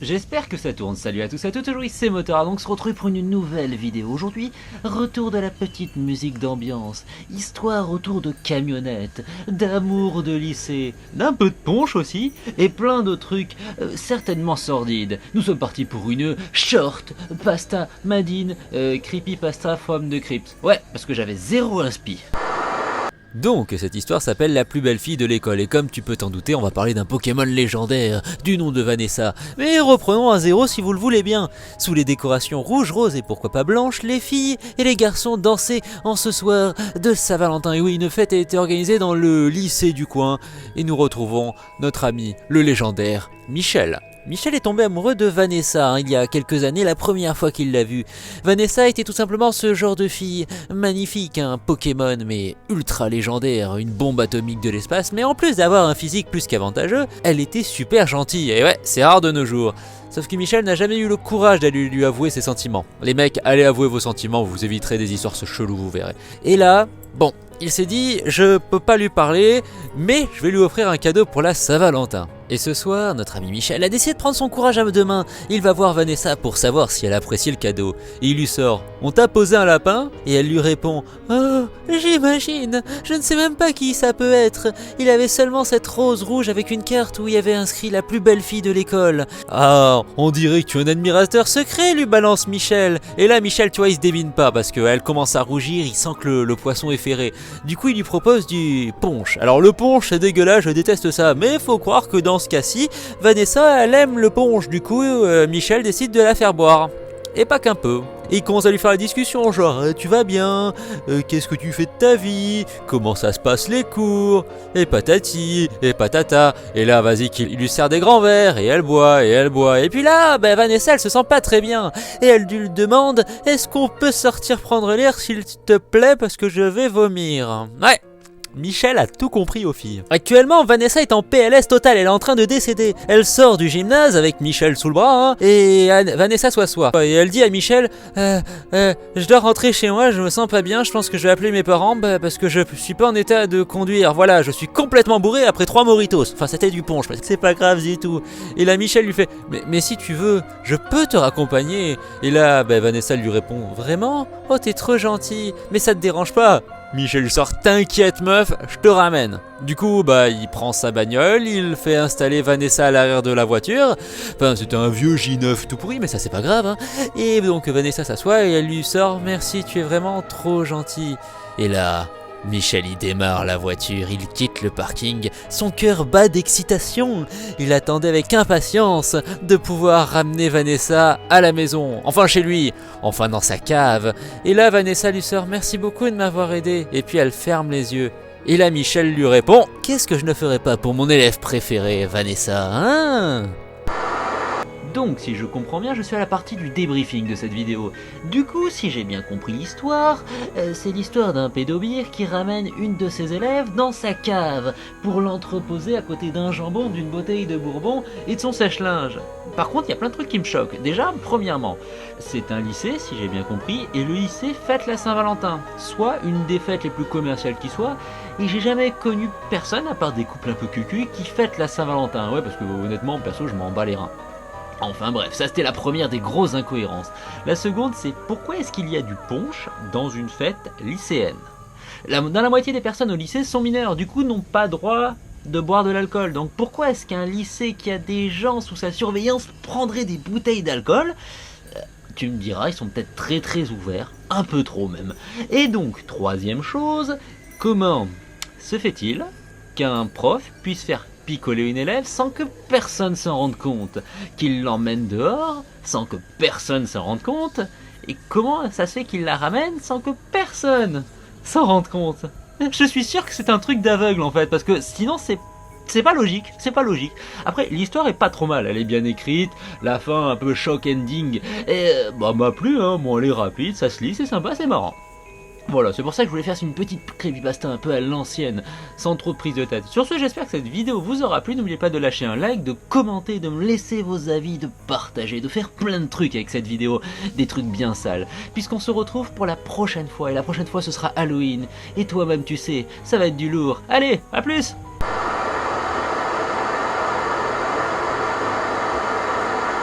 J'espère que ça tourne. Salut à tous et à toutes, aujourd'hui c'est Motard, donc on se retrouve pour une nouvelle vidéo. Aujourd'hui, retour de la petite musique d'ambiance, histoire autour de camionnettes, d'amour de lycée, d'un peu de punch aussi, et plein d'autres trucs certainement sordides. Nous sommes partis pour une short pasta madine creepypasta from the crypt. Ouais, parce que j'avais zéro inspi. Donc, cette histoire s'appelle La plus belle fille de l'école, et comme tu peux t'en douter, on va parler d'un Pokémon légendaire, du nom de Vanessa. Mais reprenons à zéro si vous le voulez bien. Sous les décorations rouges, roses et pourquoi pas blanches, les filles et les garçons dansaient en ce soir de Saint-Valentin. Et oui, une fête a été organisée dans le lycée du coin, et nous retrouvons notre ami, le légendaire Michel. Michel est tombé amoureux de Vanessa il y a quelques années, la première fois qu'il l'a vue. Vanessa était tout simplement ce genre de fille magnifique, un Pokémon mais ultra légendaire, une bombe atomique de l'espace, mais en plus d'avoir un physique plus qu'avantageux, elle était super gentille, et ouais, c'est rare de nos jours. Sauf que Michel n'a jamais eu le courage d'aller lui avouer ses sentiments. Les mecs, allez avouer vos sentiments, vous éviterez des histoires cheloues, vous verrez. Et là, bon, il s'est dit, je peux pas lui parler, mais je vais lui offrir un cadeau pour la Saint-Valentin. Et ce soir, notre ami Michel a décidé de prendre son courage à deux mains. Il va voir Vanessa pour savoir si elle apprécie le cadeau. Et il lui sort « On t'a posé un lapin ?» Et elle lui répond « Oh, j'imagine, je ne sais même pas qui ça peut être. Il avait seulement cette rose rouge avec une carte où il y avait inscrit la plus belle fille de l'école. » Ah, on dirait que tu es un admirateur secret, lui balance Michel. Et là, Michel, tu vois, il se devine pas parce qu'elle commence à rougir, il sent que le poisson est ferré. Du coup, il lui propose du punch. Alors le punch, c'est dégueulasse, je déteste ça, mais faut croire que dans ce cas-ci, Vanessa, elle aime le punch, du coup, Michel décide de la faire boire. Et pas qu'un peu. Et il commence à lui faire la discussion, genre tu vas bien, qu'est-ce que tu fais de ta vie, comment ça se passe les cours, et patati, et patata. Et là, vas-y, qu'il lui sert des grands verres, et elle boit, et elle boit. Et puis là, Vanessa, elle se sent pas très bien. Et elle lui demande, est-ce qu'on peut sortir prendre l'air s'il te plaît, parce que je vais vomir. Ouais. Michel a tout compris aux filles. Actuellement, Vanessa est en PLS total, elle est en train de décéder. Elle sort du gymnase avec Michel sous le bras, et Vanessa s'assoit. Et elle dit à Michel, je dois rentrer chez moi, je me sens pas bien, je pense que je vais appeler mes parents parce que je suis pas en état de conduire. Voilà, je suis complètement bourré après 3 mojitos. Enfin, c'était du punch, parce que c'est pas grave du tout. Et là, Michel lui fait, mais si tu veux, je peux te raccompagner. Et là, Vanessa lui répond, vraiment? Oh, t'es trop gentil, mais ça te dérange pas? Michel lui sort, t'inquiète meuf, je te ramène. Du coup, il prend sa bagnole, il fait installer Vanessa à l'arrière de la voiture. Enfin, c'était un vieux J9 tout pourri, mais ça c'est pas grave, hein. Et donc Vanessa s'assoit et elle lui sort, merci, tu es vraiment trop gentil. Et là, Michel y démarre la voiture, il quitte le parking, son cœur bat d'excitation. Il attendait avec impatience de pouvoir ramener Vanessa à la maison, enfin chez lui, enfin dans sa cave. Et là Vanessa lui sort, merci beaucoup de m'avoir aidé, et puis elle ferme les yeux. Et là Michel lui répond, qu'est-ce que je ne ferais pas pour mon élève préféré, Vanessa, hein? Donc, si je comprends bien, je suis à la partie du débriefing de cette vidéo. Du coup, si j'ai bien compris l'histoire, c'est l'histoire d'un pédobire qui ramène une de ses élèves dans sa cave pour l'entreposer à côté d'un jambon, d'une bouteille de bourbon et de son sèche-linge. Par contre, il y a plein de trucs qui me choquent. Déjà, premièrement, c'est un lycée, si j'ai bien compris, et le lycée fête la Saint-Valentin, soit une des fêtes les plus commerciales qui soit, et j'ai jamais connu personne, à part des couples un peu cucu, qui fêtent la Saint-Valentin. Ouais, parce que honnêtement, perso, je m'en bats les reins. Enfin bref, ça c'était la première des grosses incohérences. La seconde, c'est pourquoi est-ce qu'il y a du punch dans une fête lycéenne? Dans la moitié des personnes au lycée sont mineures, du coup n'ont pas droit de boire de l'alcool. Donc pourquoi est-ce qu'un lycée qui a des gens sous sa surveillance prendrait des bouteilles d'alcool? Tu me diras, ils sont peut-être très très ouverts, un peu trop même. Et donc, troisième chose, comment se fait-il qu'un prof puisse faire picoler une élève sans que personne s'en rende compte, qu'il l'emmène dehors sans que personne s'en rende compte, et comment ça se fait qu'il la ramène sans que personne s'en rende compte? Je suis sûr que c'est un truc d'aveugle en fait, parce que sinon c'est pas logique, c'est pas logique. Après, l'histoire est pas trop mal, elle est bien écrite, la fin un peu shock ending, et m'a plu, hein, bon elle est rapide, ça se lit, c'est sympa, c'est marrant. Voilà, c'est pour ça que je voulais faire une petite creepypasta un peu à l'ancienne, sans trop de prise de tête. Sur ce, j'espère que cette vidéo vous aura plu. N'oubliez pas de lâcher un like, de commenter, de me laisser vos avis, de partager, de faire plein de trucs avec cette vidéo, des trucs bien sales. Puisqu'on se retrouve pour la prochaine fois, et la prochaine fois ce sera Halloween. Et toi-même tu sais, ça va être du lourd. Allez, à plus!